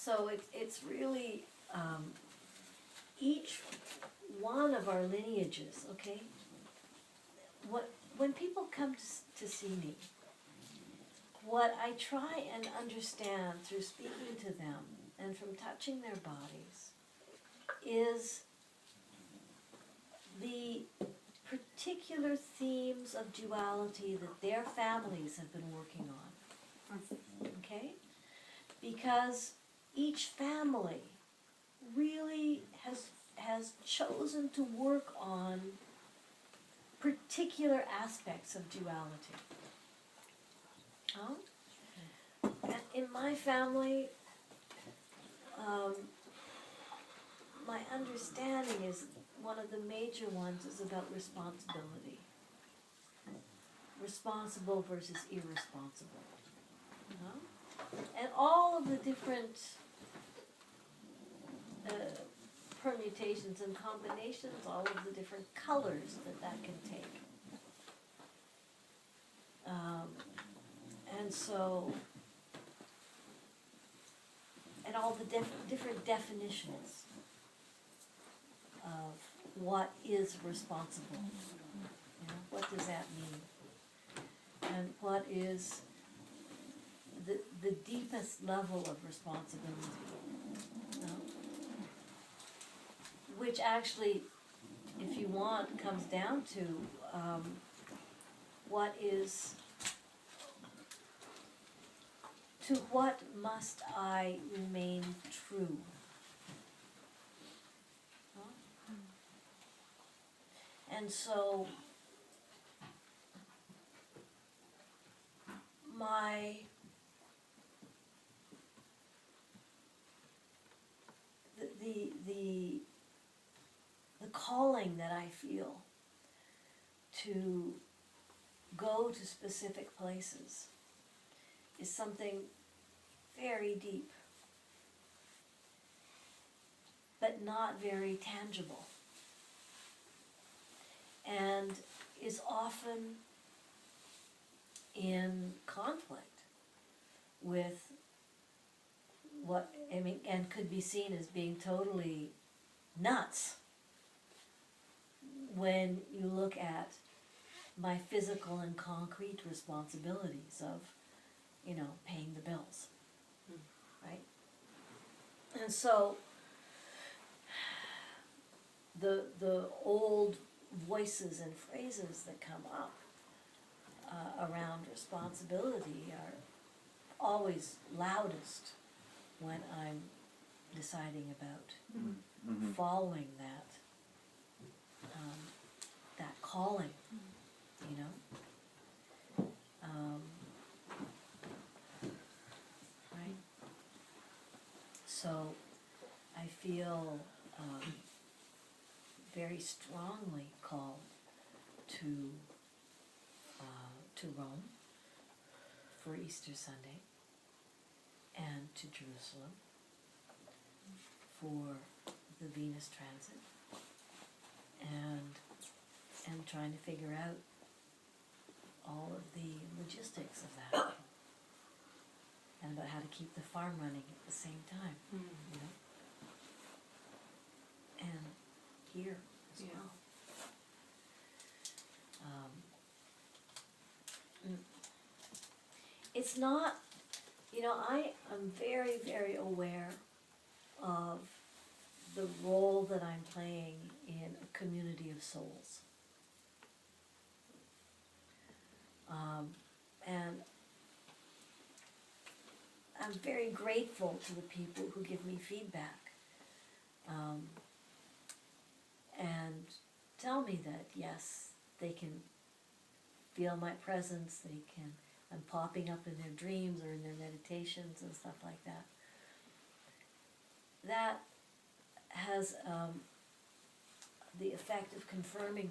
So it's really each one of our lineages, okay? When people come to see me, what I try and understand through speaking to them and from touching their bodies is the particular themes of duality that their families have been working on. Okay? Because each family really has chosen to work on particular aspects of duality. And in my family, my understanding is one of the major ones is about responsibility. Responsible versus irresponsible. And all of the different permutations and combinations, all of the different colors that can take. And so, and all the different definitions of what is responsible. You know, what does that mean? And what is the deepest level of responsibility? You know? Which actually, if you want, comes down to to what must I remain true? And so the calling that I feel to go to specific places is something very deep, but not very tangible, and is often in conflict with what, I mean, and could be seen as being totally nuts when you look at my physical and concrete responsibilities of, you know, paying the bills, right? And so the old voices and phrases that come up around responsibility are always loudest when I'm deciding about following that that calling, you know. Right? So I feel very strongly called to Rome for Easter Sunday, and to Jerusalem for the Venus transit, and trying to figure out all of the logistics of that, and about how to keep the farm running at the same time, you know, and here as well. It's not, you know, I am very, very aware of the role that I'm playing in a community of souls. And I'm very grateful to the people who give me feedback and tell me that, yes, they can feel my presence, I'm popping up in their dreams or in their meditations and stuff like that. That has the effect of confirming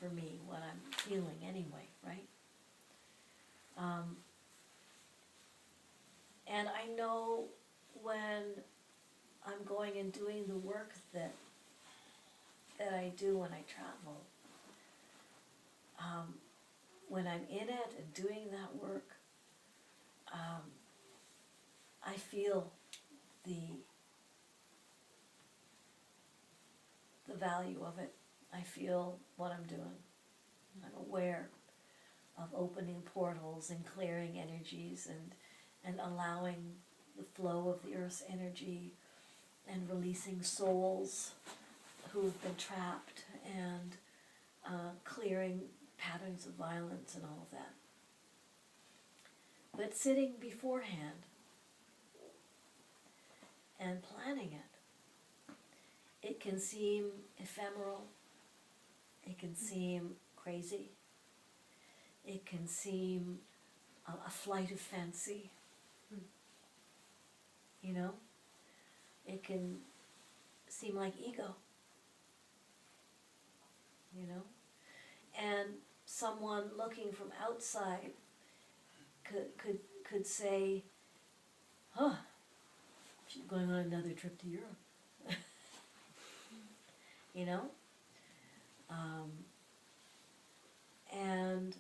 for me what I'm feeling anyway, right? And I know when I'm going and doing the work that I do when I travel, when I'm in it and doing that work, I feel the value of it. I feel what I'm doing. I'm aware of opening portals and clearing energies and allowing the flow of the earth's energy and releasing souls who've been trapped and clearing patterns of violence and all of that. But sitting beforehand and planning it can seem ephemeral, it can seem crazy, it can seem a flight of fancy, you know? It can seem like ego, you know? And someone looking from outside could say, huh, she's going on another trip to Europe. You know? And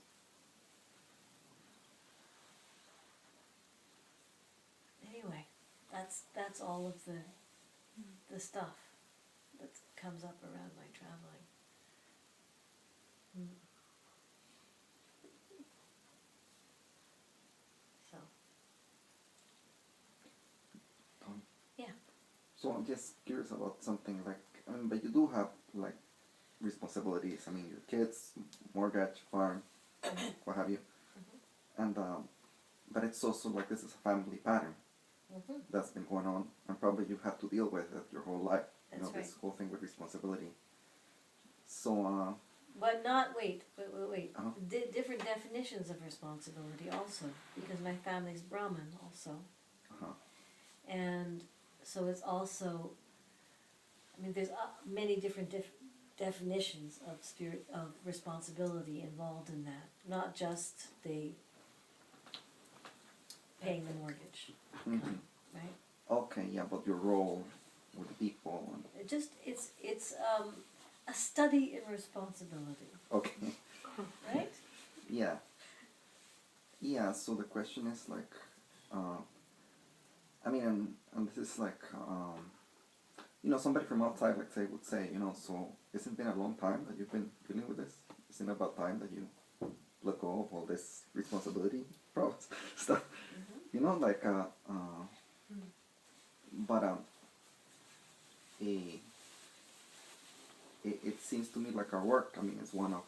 anyway, that's all of the stuff that comes up around my traveling. So. Yeah. So I'm just curious about something like, I mean, but you do have like responsibilities. I mean, your kids, mortgage, farm, what have you. And but it's also like this is a family pattern that's been going on, and probably you have to deal with it your whole life. That's you know, right. this whole thing with responsibility. So. But not, wait. Uh-huh. Different definitions of responsibility also, because my family's Brahmin also. And so it's also, I mean, there's many different definitions of responsibility involved in that, not just the paying the mortgage, right? Okay, yeah, but your role with the people. And It's a study in responsibility. okay. Right? Yeah. Yeah, so the question is like, I mean, and this is like, you know, somebody from outside, like say, would say, you know, so isn't it been a long time that you've been dealing with this? Isn't it about time that you let go of all this responsibility stuff? You know, like, but it seems to me like our work, I mean, is one of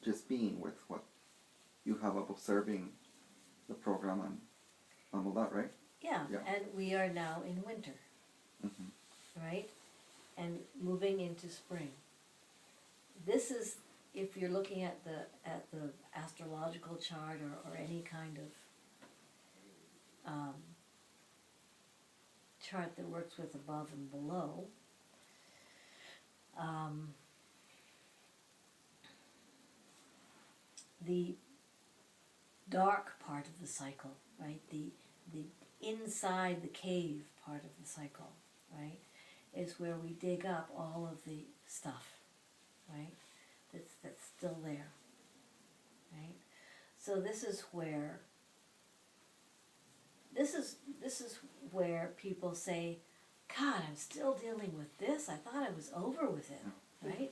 just being with what you have of observing the program and all that, right? Yeah, and we are now in winter, right? And moving into spring. This is, if you're looking at the astrological chart or any kind of chart that works with above and below, the dark part of the cycle, right? The inside the cave part of the cycle, right, is where we dig up all of the stuff, right? That's still there, right? So this is where people say, God, I'm still dealing with this. I thought I was over with it, right?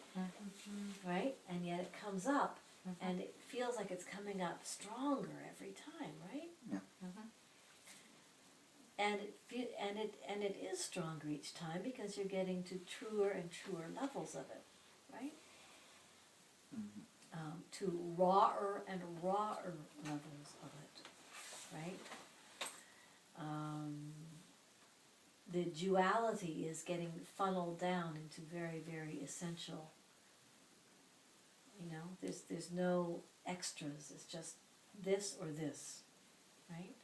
Right? And yet it comes up, and it feels like it's coming up stronger every time, right? Yeah. And it is stronger each time because you're getting to truer and truer levels of it, right? To rawer and rawer levels of it, right? The duality is getting funneled down into very, very essential. You know, there's no extras. It's just this or this, right?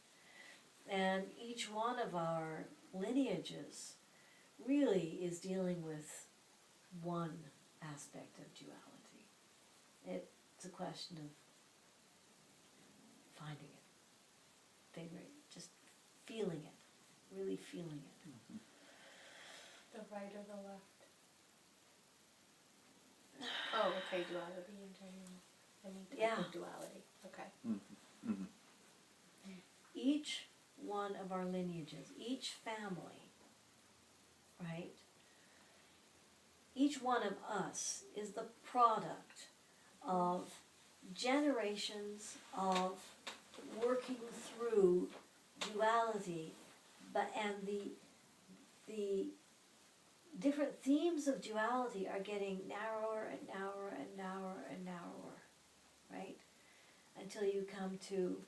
And each one of our lineages really is dealing with one aspect of duality. It's a question of finding it, figuring it, just feeling it, really feeling it. The right or the left? Oh, okay, duality in general. I need to think of duality. Okay. Each one of our lineages, each family, right? Each one of us is the product of generations of working through duality, and the different themes of duality are getting narrower and narrower and narrower and narrower, right? Until you come to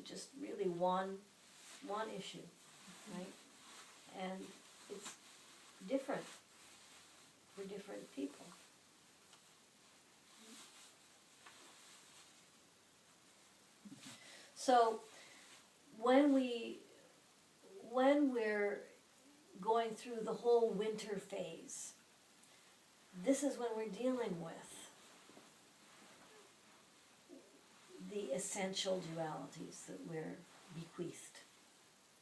just really one issue, right? And it's different for different people. So when we're going through the whole winter phase, this is when we're dealing with the essential dualities that we're bequeathed,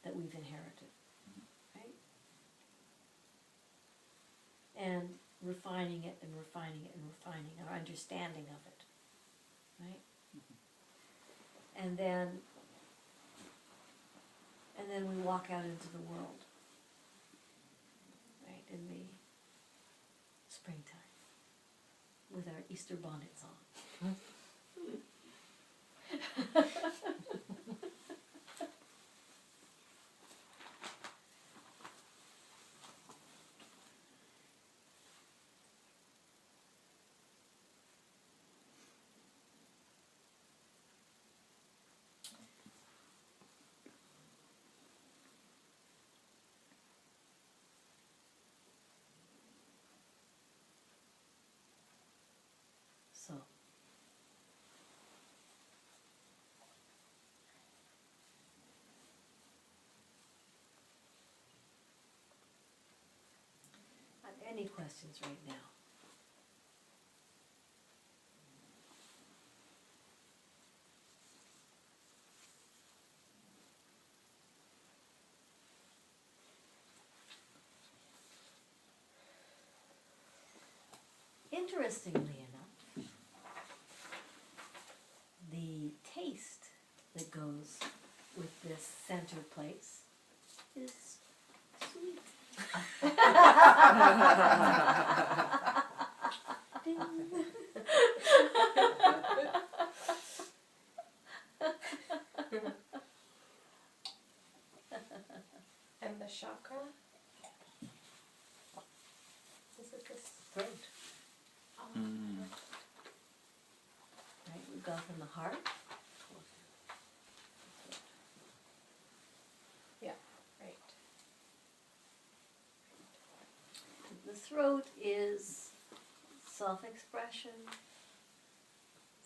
that we've inherited, right? And refining it and refining it and refining our understanding of it, right? And then we walk out into the world, right, in the springtime, with our Easter bonnets on. So, any questions right now? Interestingly enough, the taste that goes with this center place is sweet. Ding. And the chakra? Is it this? Throat. Oh, Right, we go from the heart. yeah, right. The throat is self-expression,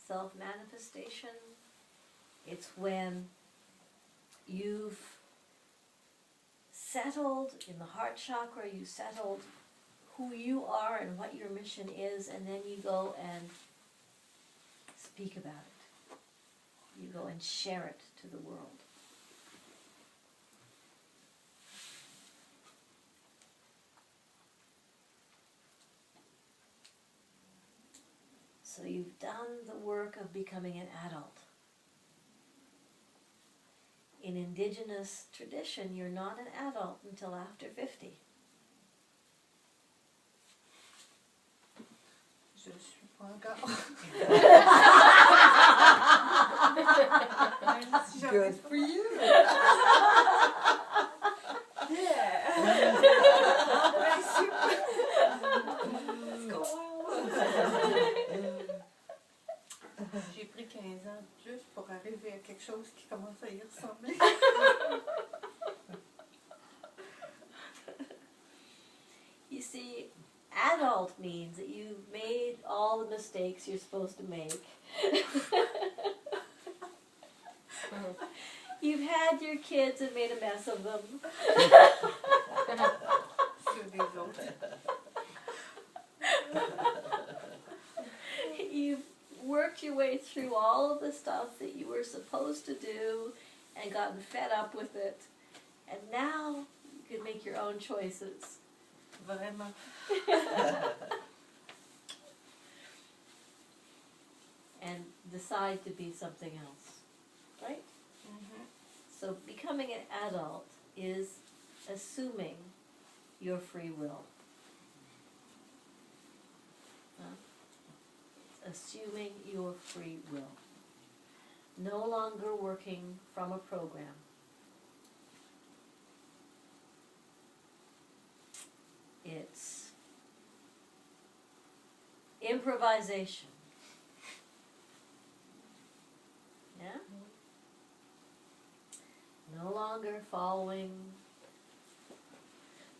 self-manifestation. It's when you've settled in the heart chakra, you settled who you are and what your mission is, and then you go and speak about it. You go and share it to the world. So you've done the work of becoming an adult. In indigenous tradition, you're not an adult until after 50. Je suis pas encore. Good for you. Yeah. Let's go. J'ai pris 15 ans de plus pour arriver à quelque chose qui commence à y ressembler. You see, adult means that you've made all the mistakes you're supposed to make. You've had your kids and made a mess of them. Sur des autres. You've worked your way through all of the stuff that you were supposed to do and gotten fed up with it. And now you can make your own choices. Vraiment. And decide to be something else. Right? Mm-hmm. becoming an adult is assuming your free will. Huh? Assuming your free will. No longer working from a program. It's improvisation. Yeah? No longer following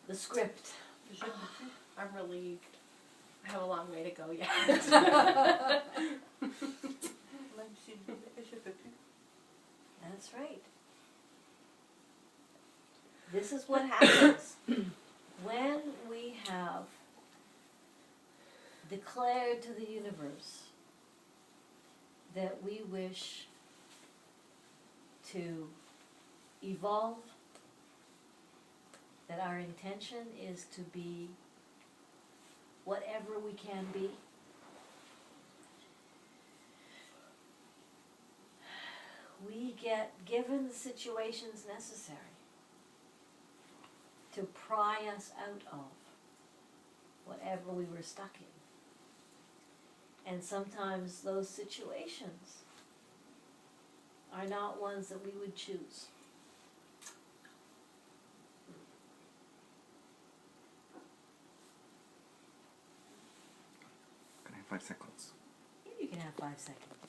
the script. Je peux-tu? I'm relieved. I have a long way to go yet. Même si je peux-tu? That's right. This is what happens when we have declared to the universe that we wish to evolve, that our intention is to be whatever we can be. We get given the situations necessary to pry us out of whatever we were stuck in. And sometimes those situations are not ones that we would choose. Can I have 5 seconds? You can have 5 seconds.